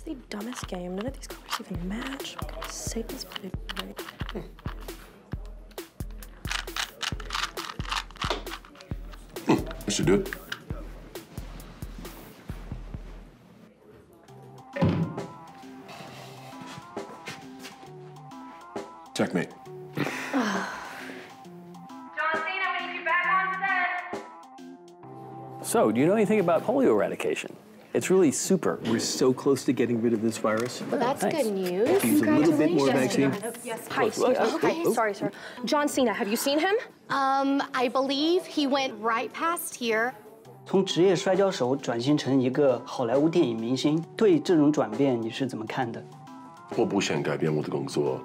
the dumbest game. None of these colors even match. For God's sake, let's play right. That should do it. Checkmate. So, do you know anything about polio eradication? It's really super. We're so close to getting rid of this virus. Well, that's good news. Use a little bit more vaccine. Yes. Hi, excuse me. Okay, sorry, sir. John Cena, have you seen him? I believe he went right past here. 从职业摔跤手转型成一个好莱坞电影明星，对这种转变你是怎么看的？我不想改变我的工作，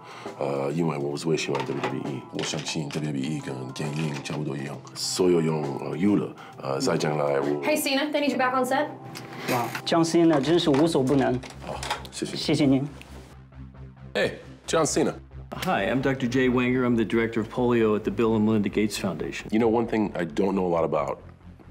因为我最喜欢 WWE。我相信 WWE 跟电影差不多一样，所有用娱乐，在将来我。Hey Cena, they need you back on set. 哇，John Cena 真是无所不能。好，谢谢。谢谢您。Hey, John Cena. Hi, I'm Dr. Jay Wenger. I'm the director of polio at the Bill and Melinda Gates Foundation. You know one thing I don't know a lot about: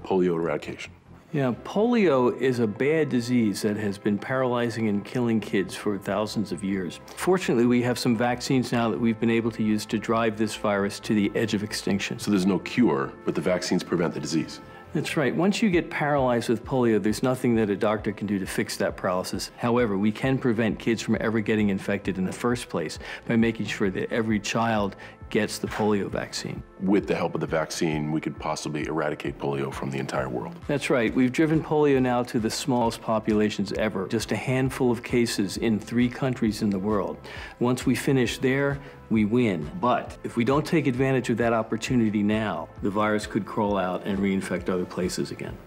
polio eradication. Yeah, polio is a bad disease that has been paralyzing and killing kids for thousands of years. Fortunately, we have some vaccines now that we've been able to use to drive this virus to the edge of extinction. So there's no cure, but the vaccines prevent the disease. That's right. Once you get paralyzed with polio, there's nothing that a doctor can do to fix that paralysis. However, we can prevent kids from ever getting infected in the first place by making sure that every child gets the polio vaccine. With the help of the vaccine, we could possibly eradicate polio from the entire world. That's right. We've driven polio now to the smallest populations ever, just a handful of cases in 3 countries in the world. Once we finish there, we win. But if we don't take advantage of that opportunity now, the virus could crawl out and reinfect other places again.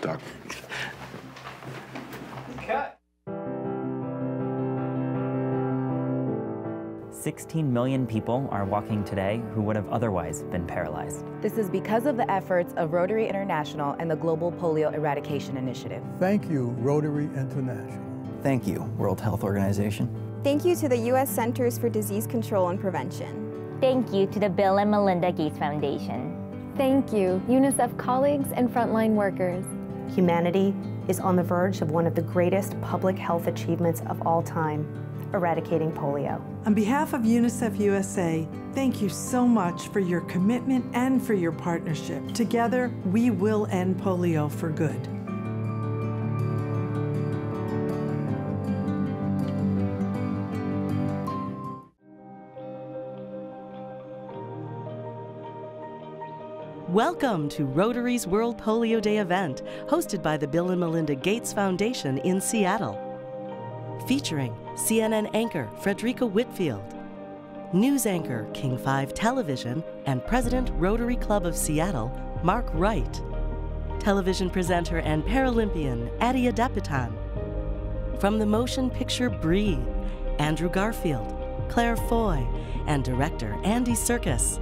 Doc. Cut. 16 million people are walking today who would have otherwise been paralyzed. This is because of the efforts of Rotary International and the Global Polio Eradication Initiative. Thank you, Rotary International. Thank you, World Health Organization. Thank you to the U.S. Centers for Disease Control and Prevention. Thank you to the Bill and Melinda Gates Foundation. Thank you, UNICEF colleagues and frontline workers. Humanity is on the verge of one of the greatest public health achievements of all time, eradicating polio. On behalf of UNICEF USA, thank you so much for your commitment and for your partnership. Together, we will end polio for good. Welcome to Rotary's World Polio Day event, hosted by the Bill and Melinda Gates Foundation in Seattle. Featuring CNN anchor Fredricka Whitfield, news anchor King 5 Television, and President Rotary Club of Seattle, Mark Wright. Television presenter and Paralympian Adia Depitan. From the motion picture Breathe, Andrew Garfield, Claire Foy, and director Andy Serkis.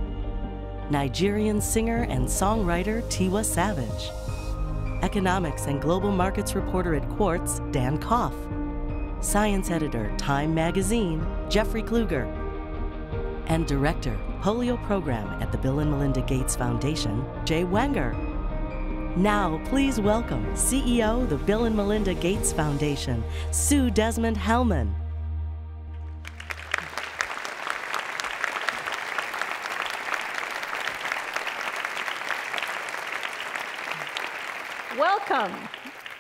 Nigerian singer and songwriter Tiwa Savage. Economics and global markets reporter at Quartz, Dan Koff. Science editor, Time Magazine, Jeffrey Kluger. And director, polio program at the Bill and Melinda Gates Foundation, Jay Wenger. Now, please welcome CEO, the Bill and Melinda Gates Foundation, Sue Desmond-Hellman. Welcome.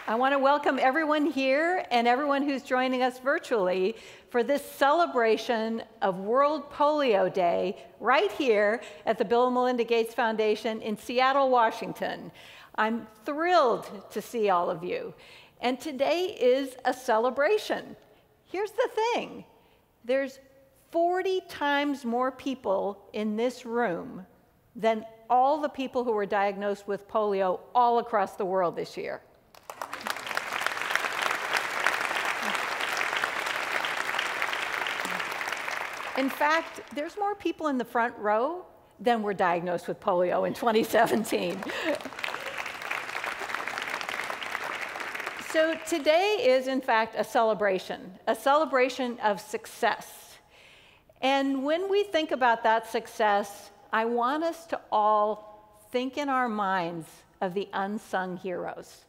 I want to welcome everyone here and everyone who's joining us virtually for this celebration of World Polio Day right here at the Bill and Melinda Gates Foundation in Seattle, Washington. I'm thrilled to see all of you. And today is a celebration. Here's the thing. There's 40 times more people in this room than all the people who were diagnosed with polio all across the world this year. In fact, there's more people in the front row than were diagnosed with polio in 2017. So today is, in fact, a celebration of success. And when we think about that success, I want us to all think in our minds of the unsung heroes.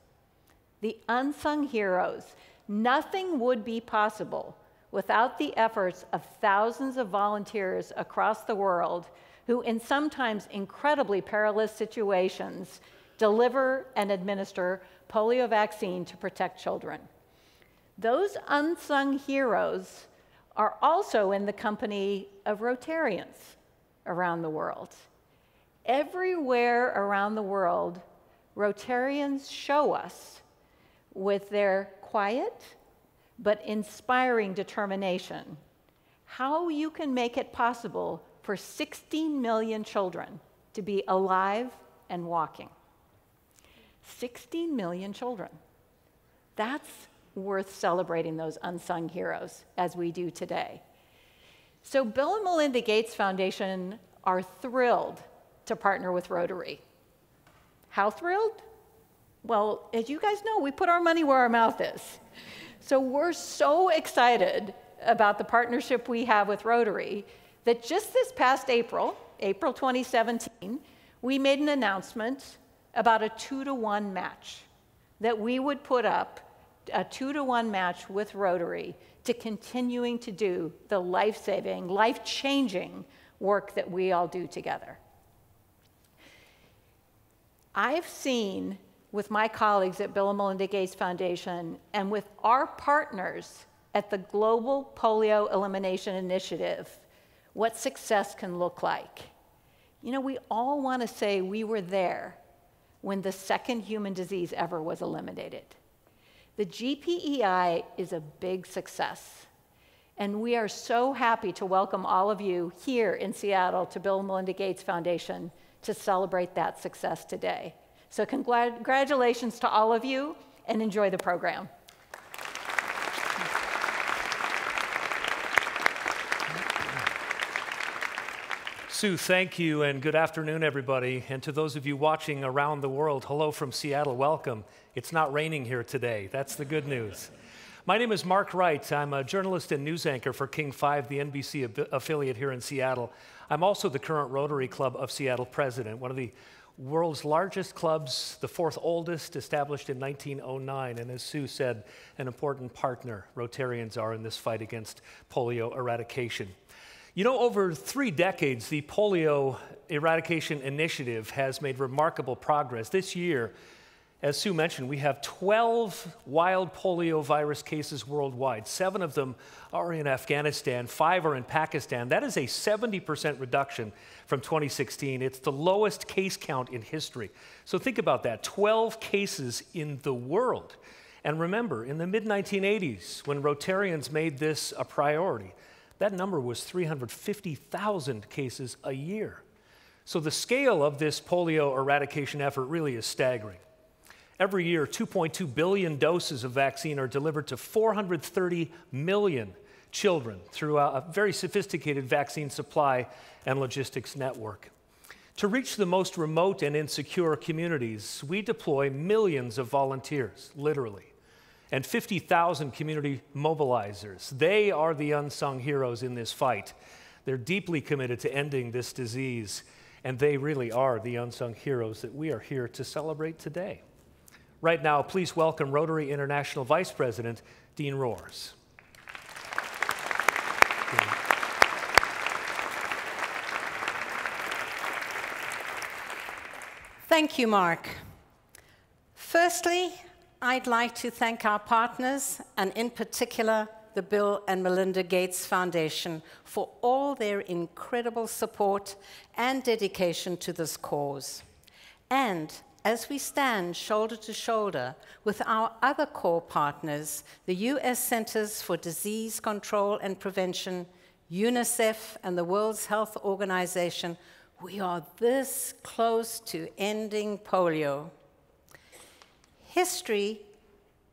The unsung heroes Nothing would be possible without the efforts of thousands of volunteers across the world who, in sometimes incredibly perilous situations, deliver and administer polio vaccine to protect children. Those unsung heroes are also in the company of Rotarians around the world. Everywhere around the world, Rotarians show us, with their quiet but inspiring determination, how you can make it possible for 16 million children to be alive and walking. 16 million children. That's worth celebrating those unsung heroes as we do today. So Bill and Melinda Gates Foundation are thrilled to partner with Rotary. How thrilled? Well, as you guys know, we put our money where our mouth is. So we're so excited about the partnership we have with Rotary that just this past April 2017, we made an announcement about a 2-to-1 match, that we would put up a 2-to-1 match with Rotary to continuing to do the life-saving, life-changing work that we all do together. I've seen with my colleagues at Bill and Melinda Gates Foundation and with our partners at the Global Polio Elimination Initiative what success can look like. You know, we all want to say we were there when the second human disease ever was eliminated. The GPEI is a big success, and we are so happy to welcome all of you here in Seattle to Bill and Melinda Gates Foundation to celebrate that success today. So congratulations to all of you, and enjoy the program. Sue, thank you, and good afternoon, everybody. And to those of you watching around the world, hello from Seattle, welcome. It's not raining here today. That's the good news. My name is Mark Wright. I'm a journalist and news anchor for King 5, the NBC affiliate here in Seattle. I'm also the current Rotary Club of Seattle president, one of the world's largest clubs, the fourth oldest, established in 1909. And as Sue said, an important partner Rotarians are in this fight against polio eradication. You know, over 3 decades, the Polio Eradication Initiative has made remarkable progress. This year, as Sue mentioned, we have 12 wild polio virus cases worldwide. 7 of them are in Afghanistan, 5 are in Pakistan. That is a 70% reduction from 2016. It's the lowest case count in history. So think about that, 12 cases in the world. And remember, in the mid-1980s, when Rotarians made this a priority, that number was 350,000 cases a year. So the scale of this polio eradication effort really is staggering. Every year, 2.2 billion doses of vaccine are delivered to 430 million children through a very sophisticated vaccine supply and logistics network. To reach the most remote and insecure communities, we deploy millions of volunteers, literally, and 50,000 community mobilizers. They are the unsung heroes in this fight. They're deeply committed to ending this disease, and they really are the unsung heroes that we are here to celebrate today. Right now, please welcome Rotary International Vice President, Dean Roars. Thank you, Mark. Firstly, I'd like to thank our partners, and in particular, the Bill and Melinda Gates Foundation, for all their incredible support and dedication to this cause. And as we stand shoulder to shoulder with our other core partners, the US Centers for Disease Control and Prevention, UNICEF, and the World Health Organization, we are this close to ending polio. History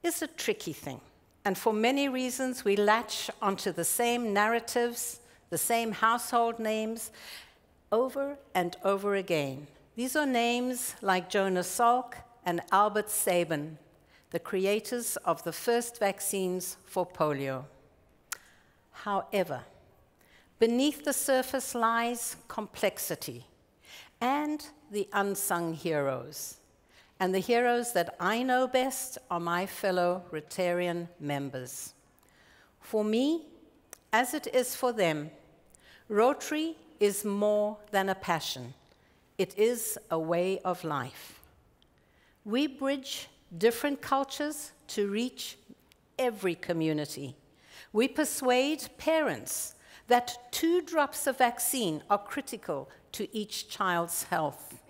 is a tricky thing, and for many reasons we latch onto the same narratives, the same household names, over and over again. These are names like Jonas Salk and Albert Sabin, the creators of the first vaccines for polio. However, beneath the surface lies complexity and the unsung heroes. and the heroes that I know best are my fellow Rotarian members. For me, as it is for them, Rotary is more than a passion. It is a way of life. We bridge different cultures to reach every community. We persuade parents that 2 drops of vaccine are critical to each child's health.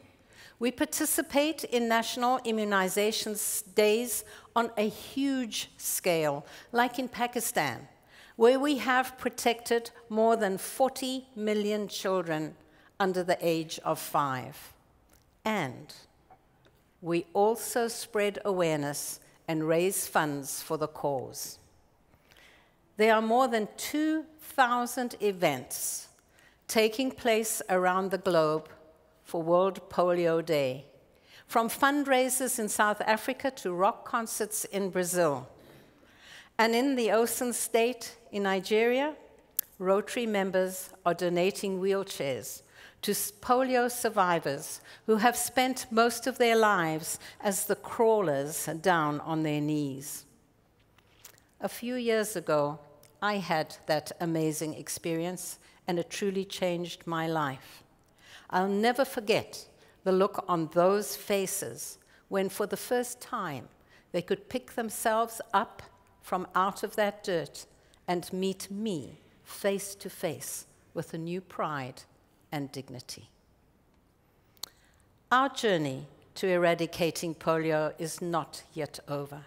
We participate in national immunization days on a huge scale, like in Pakistan, where we have protected more than 40 million children under the age of 5. And we also spread awareness and raise funds for the cause. There are more than 2,000 events taking place around the globe for World Polio Day, from fundraisers in South Africa to rock concerts in Brazil. And in the Osun State in Nigeria, Rotary members are donating wheelchairs to polio survivors who have spent most of their lives as the crawlers down on their knees. A few years ago, I had that amazing experience, and it truly changed my life. I'll never forget the look on those faces when, for the first time, they could pick themselves up from out of that dirt and meet me face to face with a new pride and dignity. Our journey to eradicating polio is not yet over.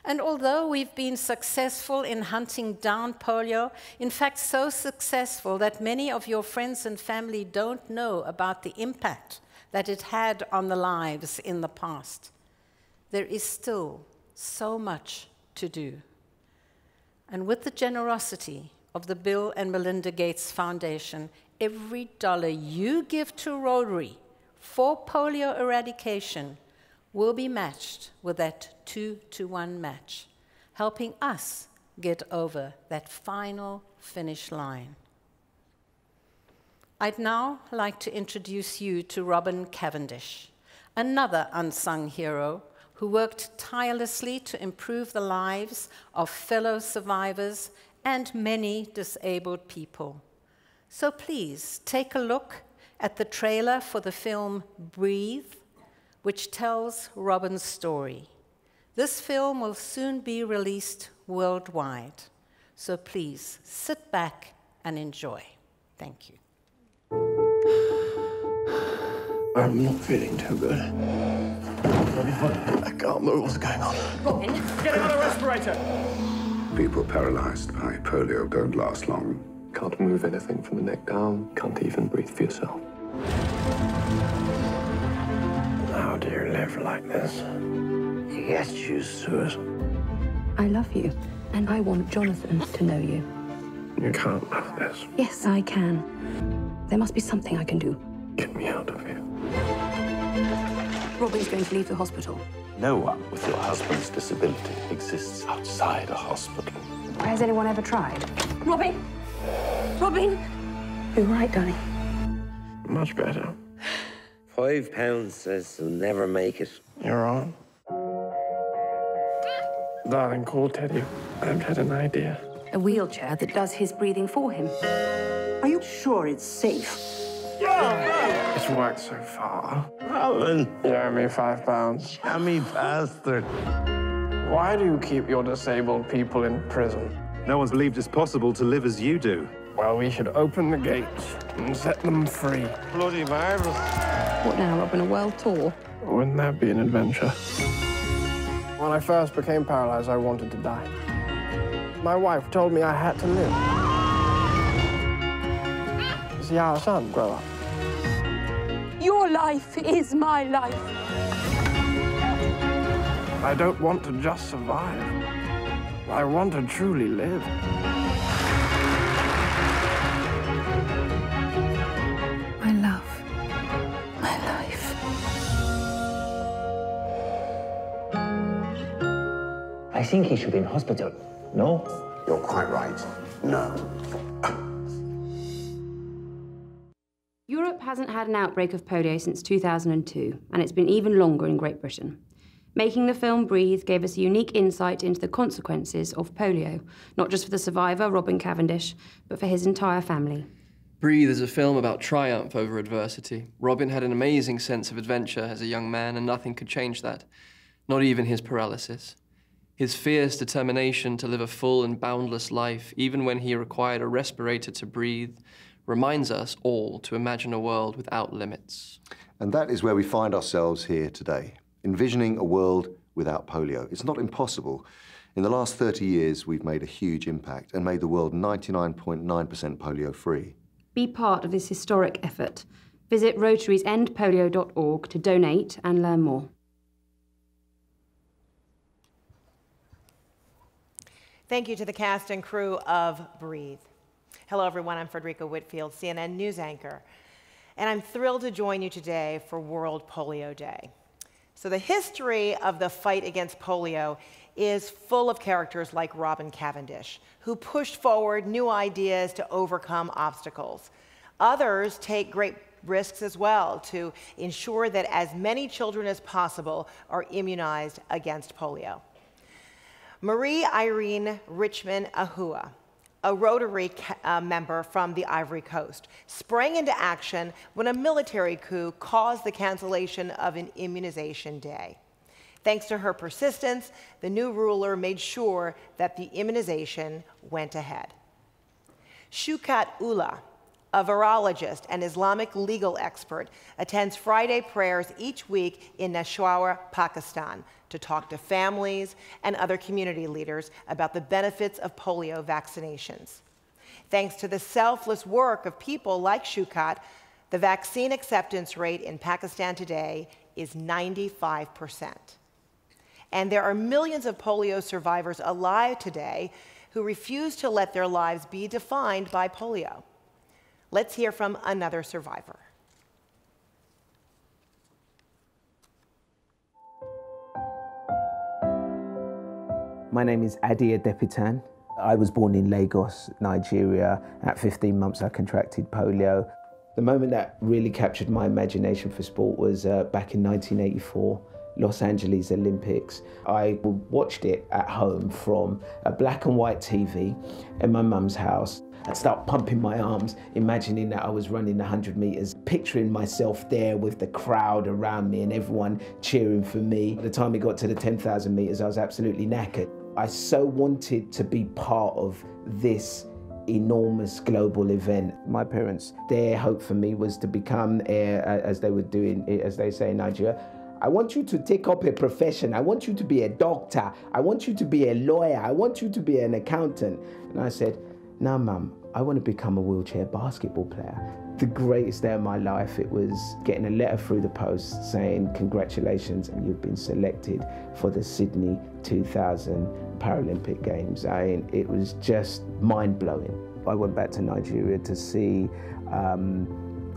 And although we've been successful in hunting down polio, in fact so successful that many of your friends and family don't know about the impact that it had on the lives in the past, there is still so much to do. And with the generosity of the Bill and Melinda Gates Foundation, every dollar you give to Rotary for polio eradication will be matched with that 2-to-1 match, helping us get over that final finish line. I'd now like to introduce you to Robin Cavendish, another unsung hero who worked tirelessly to improve the lives of fellow survivors and many disabled people. So please take a look at the trailer for the film Breathe, which tells Robin's story. This film will soon be released worldwide, so please sit back and enjoy. Thank you. I'm not feeling too good. I can't move. What's going on? Robin, get him on a respirator. People paralyzed by polio don't last long. Can't move anything from the neck down. Can't even breathe for yourself. How do you live like this? You get used to it. I love you, and I want Jonathan to know you. You can't love this. Yes, I can. There must be something I can do. Get me out of here. Robin's going to leave the hospital. No one with your husband's disability exists outside a hospital. Has anyone ever tried? Robin! Robin! You're right, darling. Much better. £5 says he'll never make it. You're on. Darling, call Teddy. I've had an idea. A wheelchair that does his breathing for him. Are you sure it's safe? It's worked so far. Robin! You owe me £5. Hammy bastard. Why do you keep your disabled people in prison? No one's believed it's possible to live as you do. Well, we should open the gates and set them free. Bloody marvellous. What now, Robin, a world tour? Wouldn't that be an adventure? When I first became paralyzed, I wanted to die. My wife told me I had to live. See our son grow up. Your life is my life. I don't want to just survive. I want to truly live. I love my life. I think he should be in hospital. No? You're quite right. No. Europe hasn't had an outbreak of polio since 2002, and it's been even longer in Great Britain. Making the film Breathe gave us a unique insight into the consequences of polio, not just for the survivor, Robin Cavendish, but for his entire family. Breathe is a film about triumph over adversity. Robin had an amazing sense of adventure as a young man, and nothing could change that, not even his paralysis. His fierce determination to live a full and boundless life, even when he required a respirator to breathe, reminds us all to imagine a world without limits. And that is where we find ourselves here today, envisioning a world without polio. It's not impossible. In the last 30 years, we've made a huge impact and made the world 99.9% polio-free. Be part of this historic effort. Visit Rotary's endpolio.org to donate and learn more. Thank you to the cast and crew of Breathe. Hello, everyone. I'm Fredricka Whitfield, CNN news anchor, and I'm thrilled to join you today for World Polio Day. So the history of the fight against polio is full of characters like Robin Cavendish, who pushed forward new ideas to overcome obstacles. Others take great risks as well to ensure that as many children as possible are immunized against polio. Marie Irene Richmond Ahua, a Rotary member from the Ivory Coast, sprang into action when a military coup caused the cancellation of an immunization day. Thanks to her persistence, the new ruler made sure that the immunization went ahead. Shukat Ullah, a virologist and Islamic legal expert, attends Friday prayers each week in Peshawar, Pakistan, to talk to families and other community leaders about the benefits of polio vaccinations. Thanks to the selfless work of people like Shukat, the vaccine acceptance rate in Pakistan today is 95%. And there are millions of polio survivors alive today who refuse to let their lives be defined by polio. Let's hear from another survivor. My name is Adi Adepitan. I was born in Lagos, Nigeria. At 15 months, I contracted polio. The moment that really captured my imagination for sport was back in 1984. Los Angeles Olympics. I watched it at home from a black and white TV in my mum's house. I'd start pumping my arms, imagining that I was running 100 meters, picturing myself there with the crowd around me and everyone cheering for me. By the time it got to the 10,000 meters, I was absolutely knackered. I so wanted to be part of this enormous global event. My parents, their hope for me was to become, as they were doing, as they say in Nigeria, I want you to take up a profession. I want you to be a doctor. I want you to be a lawyer. I want you to be an accountant. And I said, no, Mum, I want to become a wheelchair basketball player. The greatest day of my life, it was getting a letter through the post saying, congratulations, you've been selected for the Sydney 2000 Paralympic Games. It was just mind-blowing. I went back to Nigeria to see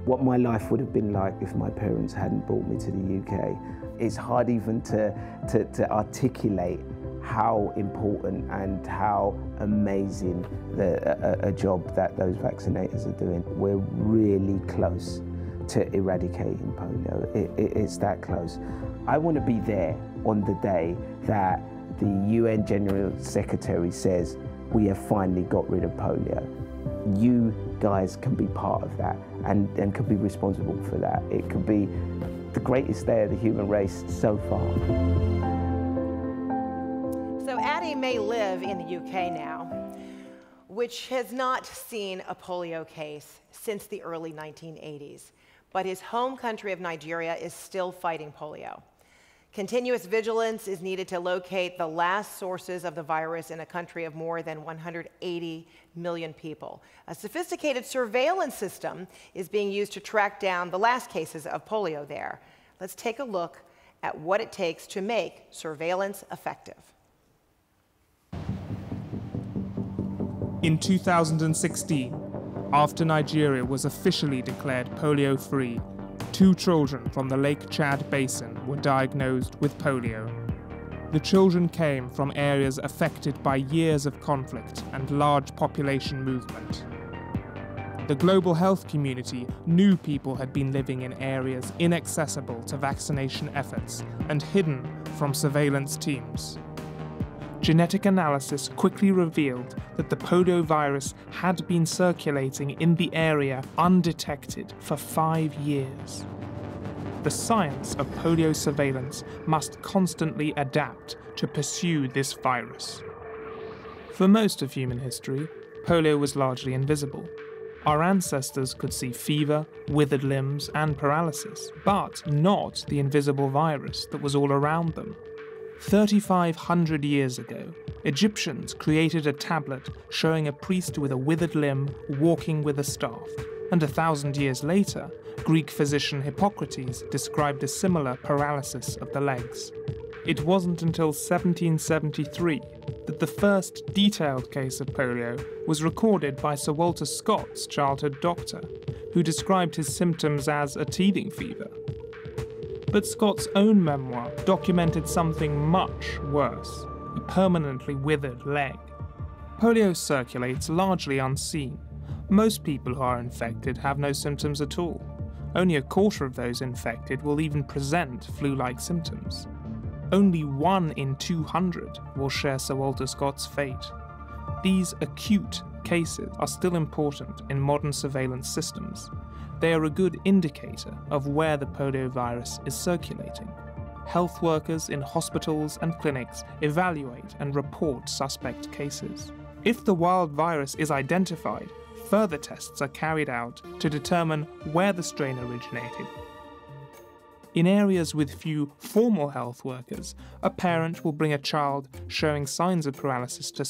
what my life would have been like if my parents hadn't brought me to the UK. It's hard even to articulate how important and how amazing a job that those vaccinators are doing. We're really close to eradicating polio. It's that close. I want to be there on the day that the UN General Secretary says, we have finally got rid of polio. You guys can be part of that and can be responsible for that. It could be the greatest day of the human race so far. So Addie may live in the UK now, which has not seen a polio case since the early 1980s, but his home country of Nigeria is still fighting polio. Continuous vigilance is needed to locate the last sources of the virus in a country of more than 180 million people. A sophisticated surveillance system is being used to track down the last cases of polio there. Let's take a look at what it takes to make surveillance effective. In 2016, after Nigeria was officially declared polio-free, 2 children from the Lake Chad Basin were diagnosed with polio. The children came from areas affected by years of conflict and large population movement. The global health community knew people had been living in areas inaccessible to vaccination efforts and hidden from surveillance teams. Genetic analysis quickly revealed that the polio virus had been circulating in the area undetected for 5 years. The science of polio surveillance must constantly adapt to pursue this virus. For most of human history, polio was largely invisible. Our ancestors could see fever, withered limbs, and paralysis, but not the invisible virus that was all around them. 3,500 years ago, Egyptians created a tablet showing a priest with a withered limb walking with a staff, and 1,000 years later, Greek physician Hippocrates described a similar paralysis of the legs. It wasn't until 1773 that the first detailed case of polio was recorded by Sir Walter Scott's childhood doctor, who described his symptoms as a teething fever. But Scott's own memoir documented something much worse, a permanently withered leg. Polio circulates largely unseen. Most people who are infected have no symptoms at all. Only a quarter of those infected will even present flu-like symptoms. Only 1 in 200 will share Sir Walter Scott's fate. These acute cases are still important in modern surveillance systems. They are a good indicator of where the polio virus is circulating. Health workers in hospitals and clinics evaluate and report suspect cases. If the wild virus is identified, further tests are carried out to determine where the strain originated. In areas with few formal health workers, a parent will bring a child showing signs of paralysis to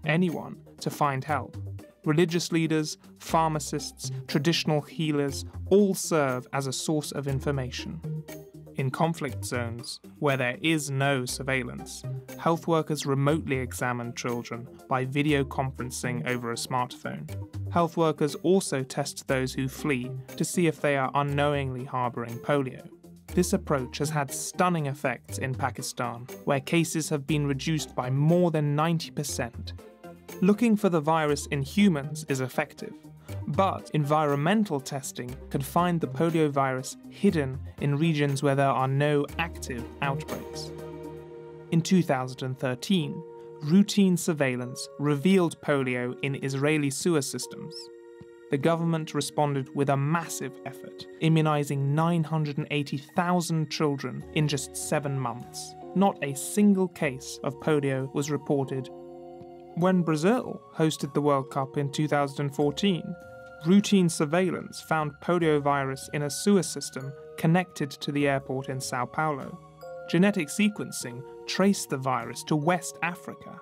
anyone, to find help. Religious leaders, pharmacists, traditional healers all serve as a source of information. In conflict zones, where there is no surveillance, health workers remotely examine children by video conferencing over a smartphone. Health workers also test those who flee to see if they are unknowingly harboring polio. This approach has had stunning effects in Pakistan, where cases have been reduced by more than 90%. Looking for the virus in humans is effective, but environmental testing can find the polio virus hidden in regions where there are no active outbreaks. In 2013, routine surveillance revealed polio in Israeli sewer systems. The government responded with a massive effort, immunizing 980,000 children in just 7 months. Not a single case of polio was reported. When Brazil hosted the World Cup in 2014, routine surveillance found poliovirus in a sewer system connected to the airport in Sao Paulo. Genetic sequencing traced the virus to West Africa.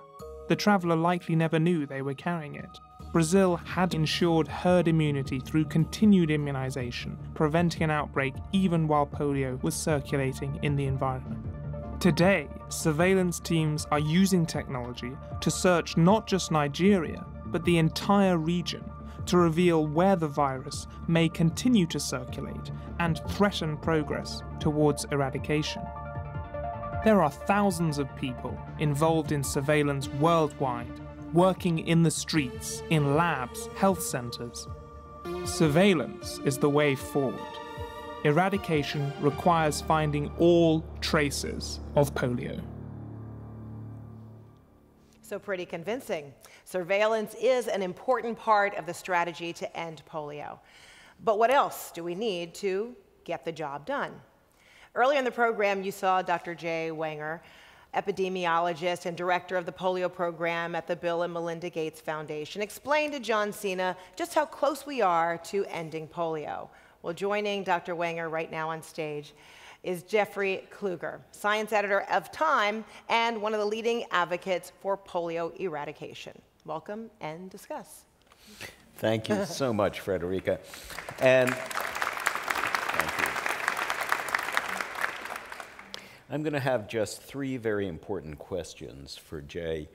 The traveller likely never knew they were carrying it. Brazil had ensured herd immunity through continued immunization, preventing an outbreak even while polio was circulating in the environment. Today, surveillance teams are using technology to search not just Nigeria, but the entire region to reveal where the virus may continue to circulate and threaten progress towards eradication. There are thousands of people involved in surveillance worldwide, working in the streets, in labs, health centers. Surveillance is the way forward. Eradication requires finding all traces of polio. So pretty convincing. Surveillance is an important part of the strategy to end polio. But what else do we need to get the job done? Earlier in the program, you saw Dr. Jay Wenger, epidemiologist and director of the polio program at the Bill and Melinda Gates Foundation, explain to John Cena just how close we are to ending polio. Well, joining Dr. Wenger right now on stage is Jeffrey Kluger, science editor of Time and one of the leading advocates for polio eradication. Welcome and discuss. Thank you so much, Fredricka. And thank you. I'm going to have just 3 very important questions for Jay.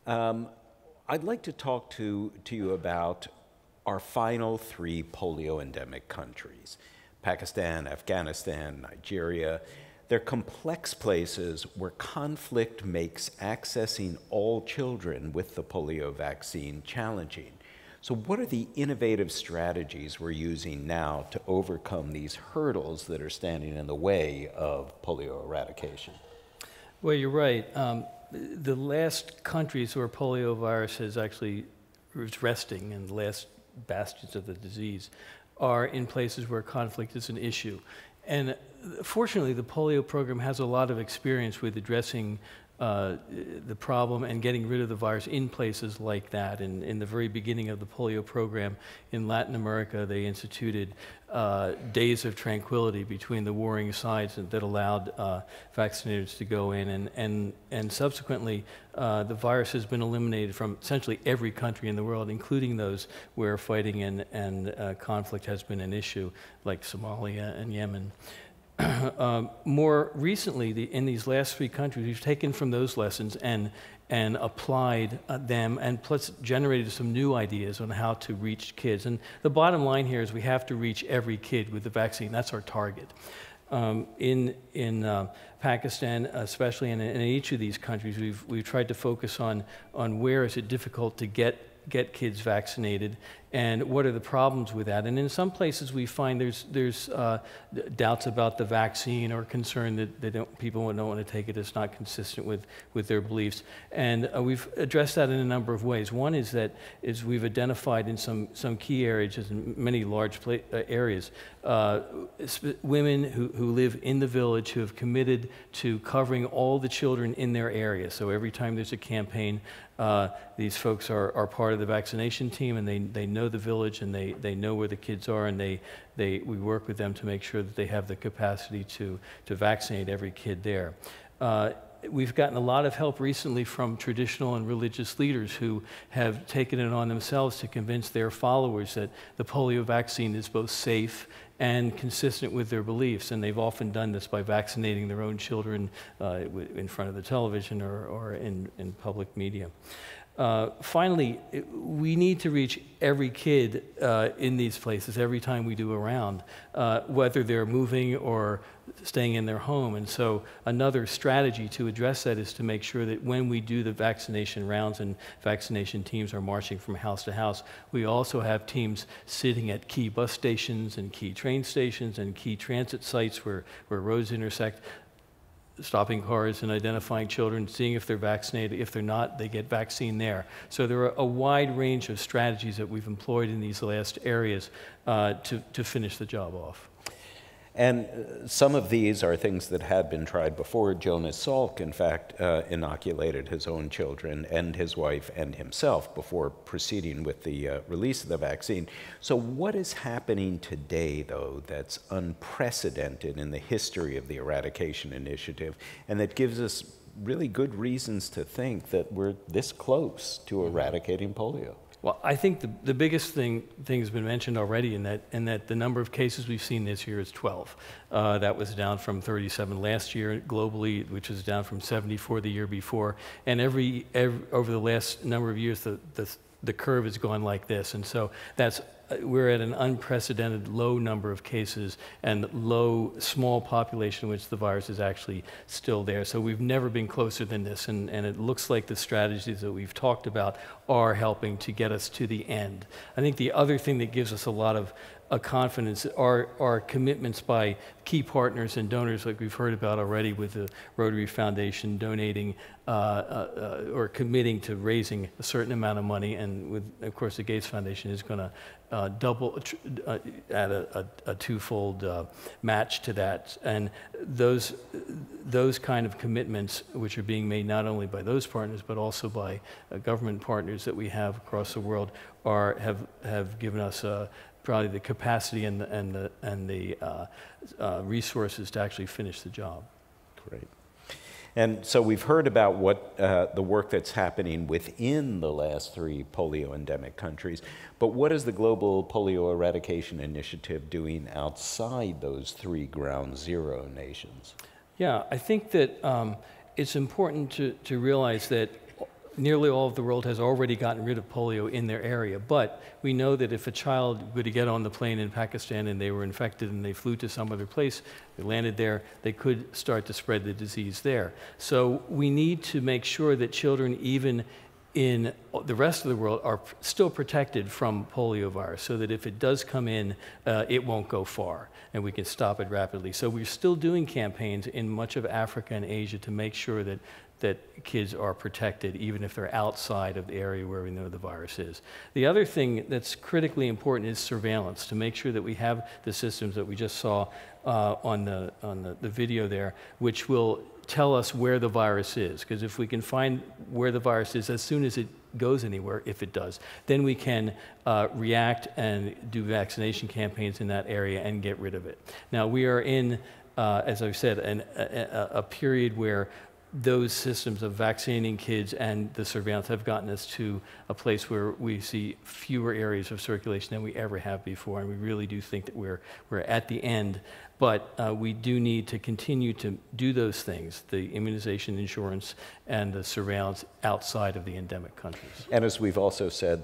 I'd like to talk to you about our final 3 polio endemic countries, Pakistan, Afghanistan, Nigeria. They're complex places where conflict makes accessing all children with the polio vaccine challenging. So what are the innovative strategies we're using now to overcome these hurdles that are standing in the way of polio eradication? Well, you're right. The last countries where polio virus is actually resting, and the last bastions of the disease, are in places where conflict is an issue. And fortunately, the polio program has a lot of experience with addressing the problem and getting rid of the virus in places like that. In the very beginning of the polio program in Latin America, they instituted days of tranquility between the warring sides that allowed vaccinators to go in. And subsequently, the virus has been eliminated from essentially every country in the world, including those where fighting and conflict has been an issue, like Somalia and Yemen. More recently, in these last 3 countries, we've taken from those lessons and applied them, and plus generated some new ideas on how to reach kids. And the bottom line here is we have to reach every kid with the vaccine. That's our target. In Pakistan, especially, and in each of these countries, we've tried to focus on where is it difficult to get kids vaccinated and what are the problems with that. And in some places we find there's doubts about the vaccine or concern that people don't want to take it. It's not consistent with their beliefs. And we've addressed that in a number of ways. One is we've identified in some key areas, in many large areas, women who live in the village who have committed to covering all the children in their area. So every time there's a campaign, these folks are part of the vaccination team, and they know the village, and they know where the kids are, and we work with them to make sure that they have the capacity to vaccinate every kid there. We've gotten a lot of help recently from traditional and religious leaders who have taken it on themselves to convince their followers that the polio vaccine is both safe and consistent with their beliefs. And they've often done this by vaccinating their own children in front of the television or in public media. Finally, we need to reach every kid in these places every time we do a round, whether they're moving or staying in their home. And so another strategy to address that is to make sure that when we do the vaccination rounds and vaccination teams are marching from house to house, we also have teams sitting at key bus stations and key train stations and key transit sites where roads intersect, stopping cars and identifying children, seeing if they're vaccinated. If they're not, they get vaccine there. So there are a wide range of strategies that we've employed in these last areas to finish the job off. And some of these are things that had been tried before. Jonas Salk, in fact, inoculated his own children and his wife and himself before proceeding with the release of the vaccine. So what is happening today, though, that's unprecedented in the history of the Eradication Initiative, and that gives us really good reasons to think that we're this close to eradicating polio? Well, I think the biggest thing has been mentioned already, in that the number of cases we've seen this year is 12. That was down from 37 last year globally, which was down from 74 the year before. And every over the last number of years, the curve has gone like this. And so we're at an unprecedented low number of cases and small population in which the virus is actually still there. So we've never been closer than this, and it looks like the strategies that we've talked about are helping to get us to the end. I think the other thing that gives us a lot of confidence are commitments by key partners and donors, like we've heard about already with the Rotary Foundation donating or committing to raising a certain amount of money, and of course the Gates Foundation is going to add a twofold match to that. And those kind of commitments, which are being made not only by those partners but also by government partners that we have across the world, have given us probably the capacity and the resources to actually finish the job. Great. And so we've heard about what the work that's happening within the last 3 polio endemic countries, but what is the Global Polio Eradication Initiative doing outside those 3 ground zero nations? Yeah, I think that it's important to realize that nearly all of the world has already gotten rid of polio in their area, but we know that if a child were to get on the plane in Pakistan and they were infected and they flew to some other place, they landed there, they could start to spread the disease there. So we need to make sure that children, even in the rest of the world are still protected from poliovirus, so that if it does come in, it won't go far, and we can stop it rapidly. So we're still doing campaigns in much of Africa and Asia to make sure that kids are protected, even if they're outside of the area where we know the virus is. The other thing that's critically important is surveillance, to make sure that we have the systems that we just saw on the video there, which will tell us where the virus is. Because if we can find where the virus is as soon as it goes anywhere, if it does, then we can react and do vaccination campaigns in that area and get rid of it. Now, we are in, as I've said, a period where those systems of vaccinating kids and the surveillance have gotten us to a place where we see fewer areas of circulation than we ever have before, and we really do think that we're at the end. But we do need to continue to do those things, the immunization, insurance, and the surveillance outside of the endemic countries. And as we've also said,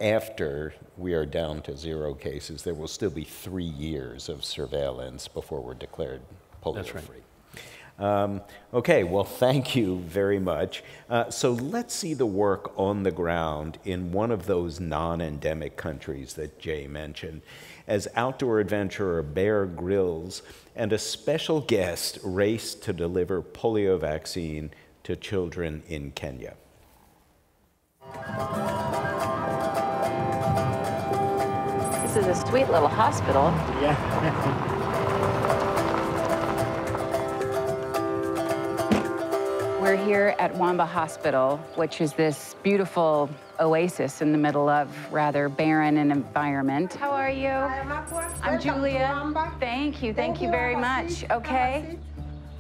after we are down to 0 cases, there will still be 3 years of surveillance before we're declared polio-free. That's right. Okay, well, thank you very much. So let's see the work on the ground in one of those non-endemic countries that Jay mentioned, as outdoor adventurer Bear Grylls and a special guest race to deliver polio vaccine to children in Kenya. This is a sweet little hospital. Yeah. We're here at Wamba Hospital, which is this beautiful oasis in the middle of rather barren an environment. How are you? I'm Julia. Thank you very much. Okay.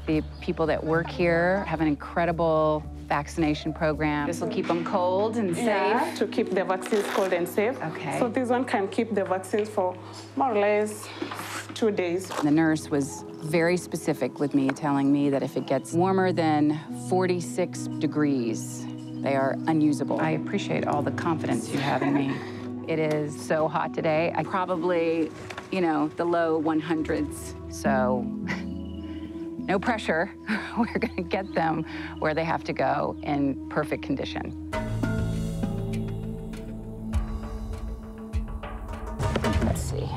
The people that work here have an incredible vaccination program. This will keep them cold and safe. Yeah, to keep the vaccines cold and safe. Okay. So this one can keep the vaccines for more or less 2 days. The nurse was very specific with me, telling me that if it gets warmer than 46 degrees, they are unusable. I appreciate all the confidence you have in me. It is so hot today. I probably, the low 100s. So no pressure. We're going to get them where they have to go in perfect condition. Let's see.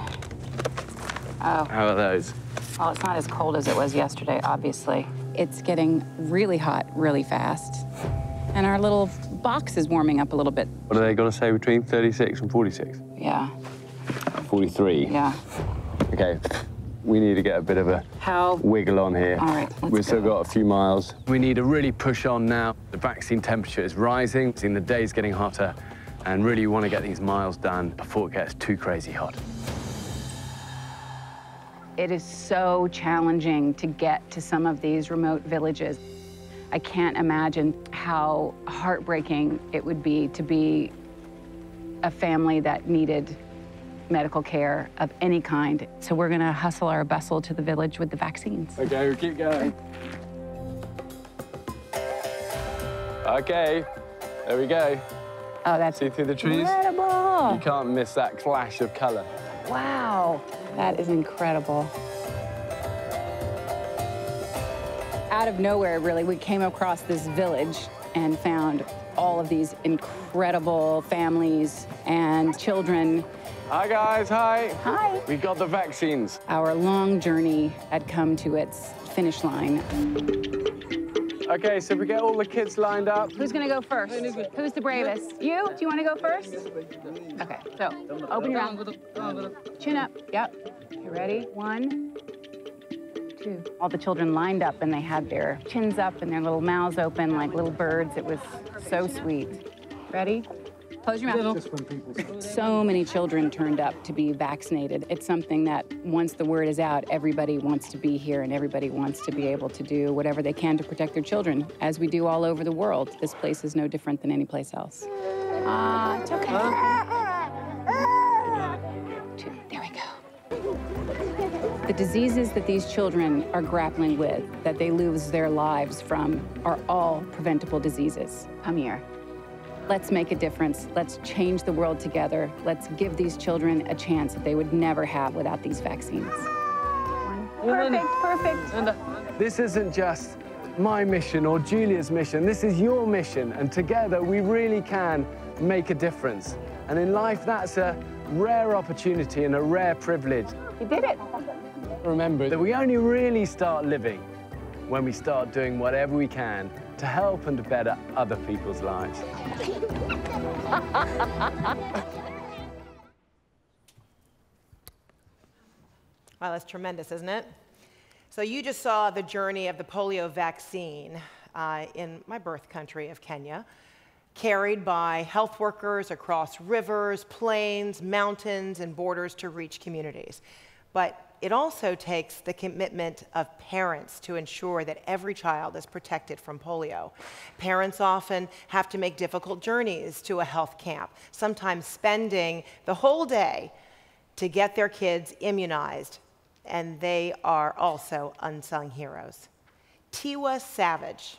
Oh. How are those? Well, it's not as cold as it was yesterday, obviously. It's getting really hot really fast. And our little box is warming up a little bit. What are they going to say between 36 and 46? Yeah. 43? Yeah. Okay, we need to get a bit of a wiggle on here. All right, We've still got a few miles. We need to really push on now. The vaccine temperature is rising, the day's getting hotter, and really you want to get these miles done before it gets too crazy hot. It is so challenging to get to some of these remote villages. I can't imagine how heartbreaking it would be to be a family that needed medical care of any kind. So we're gonna hustle our bustle to the village with the vaccines. Okay, we keep going. Okay, there we go. Oh, that's see through the trees? Incredible. You can't miss that clash of color. Wow, that is incredible. Out of nowhere, really, we came across this village and found all of these incredible families and children. Hi, guys, hi. Hi. We got the vaccines. Our long journey had come to its finish line. Okay, so we get all the kids lined up. Who's gonna go first? Who's the bravest? You? Do you wanna go first? Okay, so open your mouth. Chin up, yep. You ready? 1, 2. All the children lined up and they had their chins up and their little mouths open like little birds. It was so sweet. Ready? Close your mouth. So many children turned up to be vaccinated. It's something that once the word is out, everybody wants to be here and everybody wants to be able to do whatever they can to protect their children, as we do all over the world. This place is no different than any place else. It's okay. There we go. The diseases that these children are grappling with, that they lose their lives from, are all preventable diseases. Come here. Let's make a difference. Let's change the world together. Let's give these children a chance that they would never have without these vaccines. Perfect, perfect. This isn't just my mission or Julia's mission. This is your mission, and together we really can make a difference. And in life, that's a rare opportunity and a rare privilege. You did it. Remember that we only really start living when we start doing whatever we can to help and to better other people's lives. Wow, that's tremendous, isn't it? So you just saw the journey of the polio vaccine in my birth country of Kenya, carried by health workers across rivers, plains, mountains, and borders to reach communities. But it also takes the commitment of parents to ensure that every child is protected from polio. Parents often have to make difficult journeys to a health camp, sometimes spending the whole day to get their kids immunized, and they are also unsung heroes. Tiwa Savage,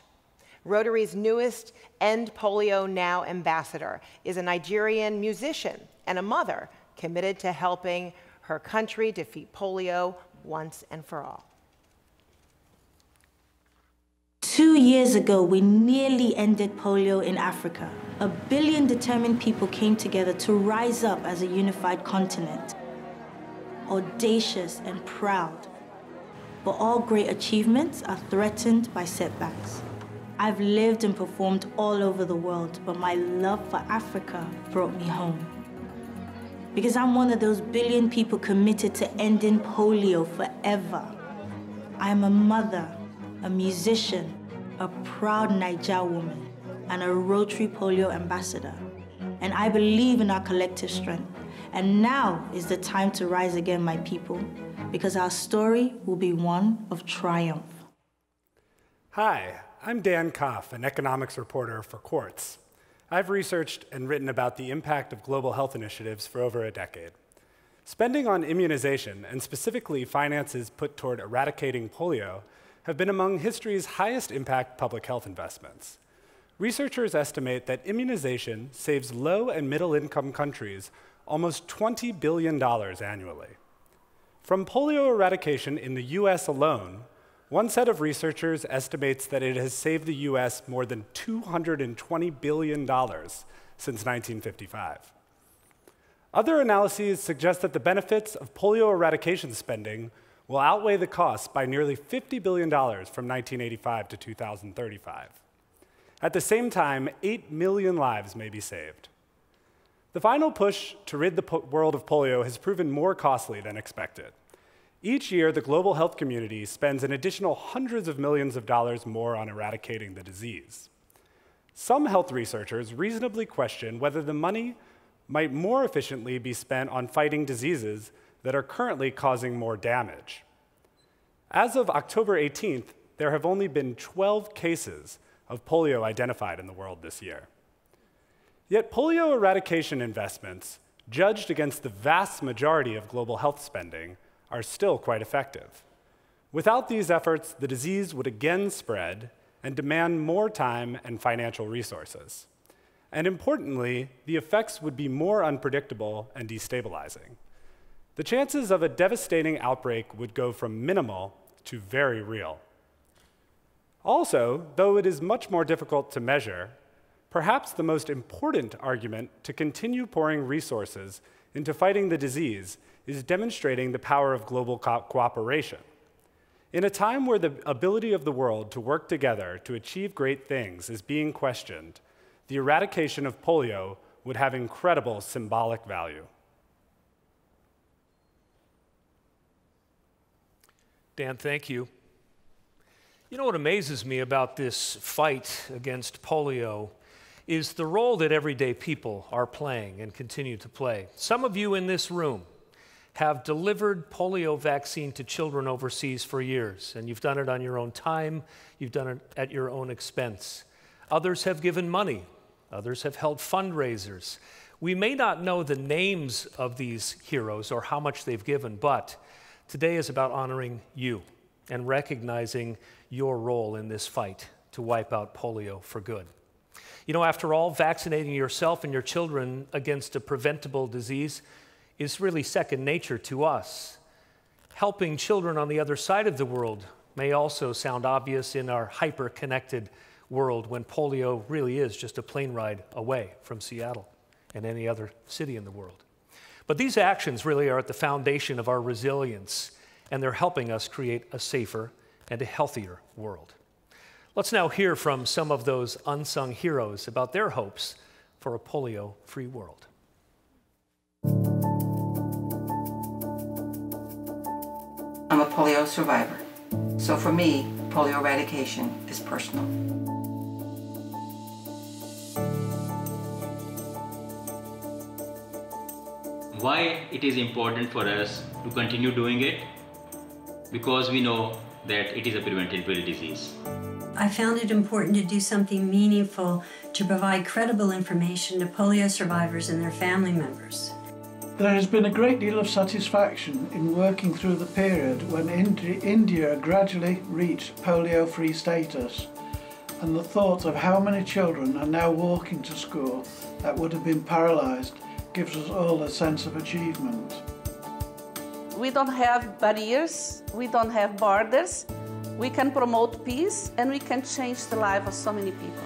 Rotary's newest End Polio Now ambassador, is a Nigerian musician and a mother committed to helping her country defeat polio once and for all. 2 years ago, we nearly ended polio in Africa. 1 billion determined people came together to rise up as a unified continent, audacious and proud. But all great achievements are threatened by setbacks. I've lived and performed all over the world, but my love for Africa brought me home. Because I'm one of those billion people committed to ending polio forever. I'm a mother, a musician, a proud Niger woman, and a Rotary polio ambassador. And I believe in our collective strength. And now is the time to rise again, my people, because our story will be one of triumph. Hi, I'm Dan Koff, an economics reporter for Quartz. I've researched and written about the impact of global health initiatives for over a decade. Spending on immunization, and specifically finances put toward eradicating polio, have been among history's highest impact public health investments. Researchers estimate that immunization saves low and middle income countries almost $20 billion annually. From polio eradication in the US alone, one set of researchers estimates that it has saved the US more than $220 billion since 1955. Other analyses suggest that the benefits of polio eradication spending will outweigh the costs by nearly $50 billion from 1985 to 2035. At the same time, 8 million lives may be saved. The final push to rid the world of polio has proven more costly than expected. Each year, the global health community spends an additional hundreds of millions of dollars more on eradicating the disease. Some health researchers reasonably question whether the money might more efficiently be spent on fighting diseases that are currently causing more damage. As of October 18th, there have only been 12 cases of polio identified in the world this year. Yet polio eradication investments, judged against the vast majority of global health spending, are still quite effective. Without these efforts, the disease would again spread and demand more time and financial resources. And importantly, the effects would be more unpredictable and destabilizing. The chances of a devastating outbreak would go from minimal to very real. Also, though it is much more difficult to measure, perhaps the most important argument to continue pouring resources into fighting the disease is demonstrating the power of global cooperation. In a time where the ability of the world to work together to achieve great things is being questioned, the eradication of polio would have incredible symbolic value. Dan, thank you. You know what amazes me about this fight against polio is the role that everyday people are playing and continue to play. Some of you in this room have delivered polio vaccine to children overseas for years, and you've done it on your own time, you've done it at your own expense. Others have given money, others have held fundraisers. We may not know the names of these heroes or how much they've given, but today is about honoring you and recognizing your role in this fight to wipe out polio for good. You know, after all, vaccinating yourself and your children against a preventable disease is really second nature to us. Helping children on the other side of the world may also sound obvious in our hyper-connected world when polio really is just a plane ride away from Seattle and any other city in the world. But these actions really are at the foundation of our resilience, and they're helping us create a safer and a healthier world. Let's now hear from some of those unsung heroes about their hopes for a polio-free world. I'm a polio survivor, so for me, polio eradication is personal. Why it is important for us to continue doing it? Because we know that it is a preventable disease. I found it important to do something meaningful to provide credible information to polio survivors and their family members. There has been a great deal of satisfaction in working through the period when India gradually reached polio-free status, and the thought of how many children are now walking to school that would have been paralysed gives us all a sense of achievement. We don't have barriers, we don't have borders. We can promote peace and we can change the life of so many people.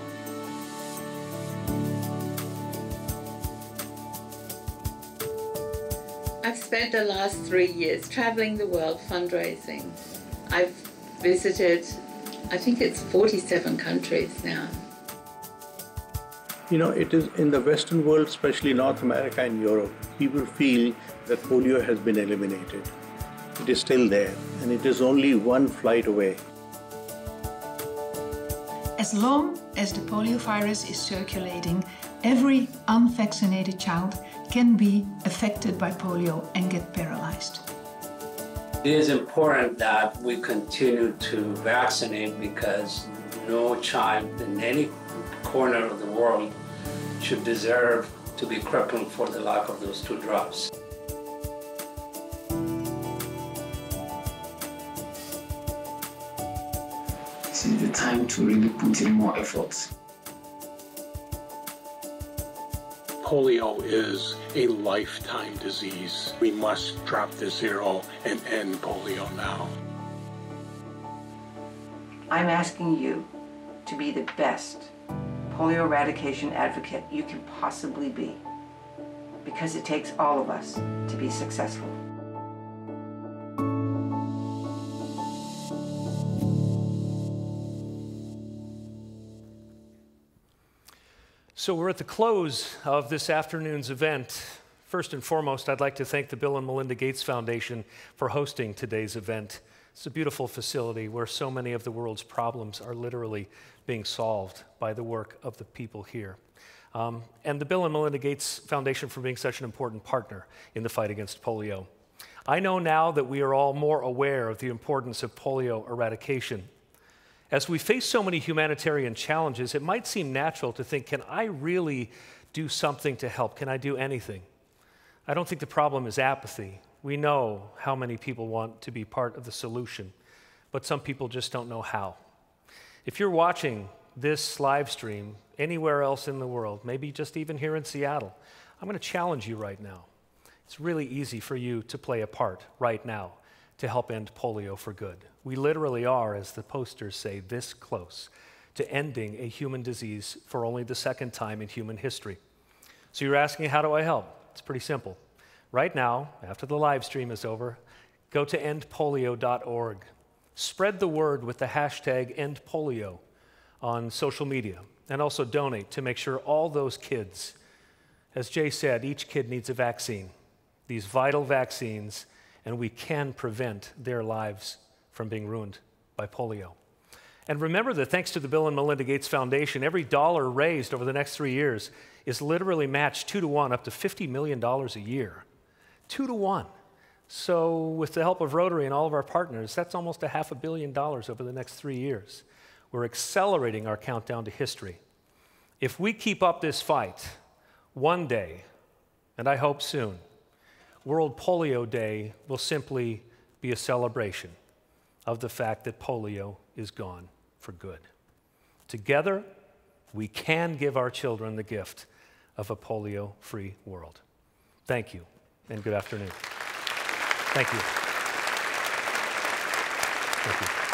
I've spent the last 3 years traveling the world fundraising. I've visited, I think it's 47 countries now. You know, it is in the Western world, especially North America and Europe, people feel that polio has been eliminated. It is still there, and it is only one flight away. As long as the polio virus is circulating, every unvaccinated child can be affected by polio and get paralyzed. It is important that we continue to vaccinate because no child in any corner of the world should deserve to be crippled for the lack of those two drops. This is the time to really put in more effort. Polio is a lifetime disease. We must drop the zero and end polio now. I'm asking you to be the best polio eradication advocate you can possibly be, because it takes all of us to be successful. So we're at the close of this afternoon's event. First and foremost, I'd like to thank the Bill and Melinda Gates Foundation for hosting today's event. It's a beautiful facility where so many of the world's problems are literally being solved by the work of the people here. And the Bill and Melinda Gates Foundation for being such an important partner in the fight against polio. I know now that we are all more aware of the importance of polio eradication. As we face so many humanitarian challenges, it might seem natural to think, can I really do something to help? Can I do anything? I don't think the problem is apathy. We know how many people want to be part of the solution, but some people just don't know how. If you're watching this live stream anywhere else in the world, maybe just even here in Seattle, I'm going to challenge you right now. It's really easy for you to play a part right now to help end polio for good. We literally are, as the posters say, this close to ending a human disease for only the second time in human history. So you're asking, how do I help? It's pretty simple. Right now, after the live stream is over, go to endpolio.org. Spread the word with the hashtag endpolio on social media, and also donate to make sure all those kids, as Jay said, each kid needs a vaccine, these vital vaccines, and we can prevent their lives from being ruined by polio. And remember that thanks to the Bill and Melinda Gates Foundation, every dollar raised over the next 3 years is literally matched 2 to 1, up to $50 million a year. 2 to 1. So with the help of Rotary and all of our partners, that's almost $500 million over the next 3 years. We're accelerating our countdown to history. If we keep up this fight, one day, and I hope soon, World Polio Day will simply be a celebration of the fact that polio is gone for good. Together, we can give our children the gift of a polio-free world. Thank you, and good afternoon. Thank you. Thank you.